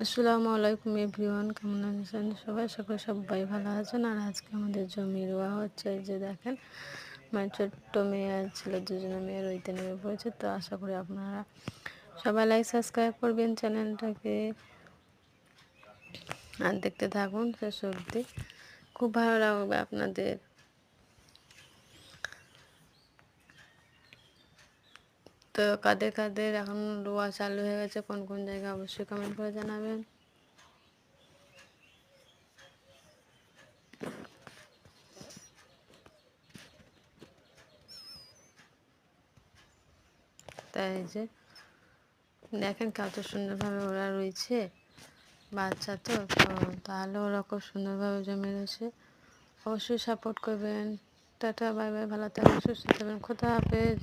আসসালামু আলাইকুম এভরিওয়ান, কেমন আছেন সবাই? সবাই ভালো আছেন। আর আজকে আমাদের জমি রোয়া হচ্ছে। এই যে দেখেন, আমার ছোট্ট মেয়ে আর ছেলে দুজনে মেয়ে রইতে নেমে পড়েছে। তো আশা করি আপনারা সবাই লাইক সাবস্ক্রাইব করবেন চ্যানেলটাকে, আর দেখতে থাকুন শেষ অবধি, খুব ভালো লাগবে আপনাদের। তো কাদের কাদের এখন রোয়া চালু হয়ে গেছে, কোন কোন জায়গায় অবশ্যই কমেন্ট করে জানাবেন। তাই যে দেখেন কত সুন্দরভাবে ওরা রয়েছে, বাচ্চা তো তাহলে ওরা খুব সুন্দরভাবে জমে রয়েছে। অবশ্যই সাপোর্ট করবেন। টাটা, বাই বাই, ভালো থাকবেন, সুস্থ থাকবেন, খোদা হাফেজ।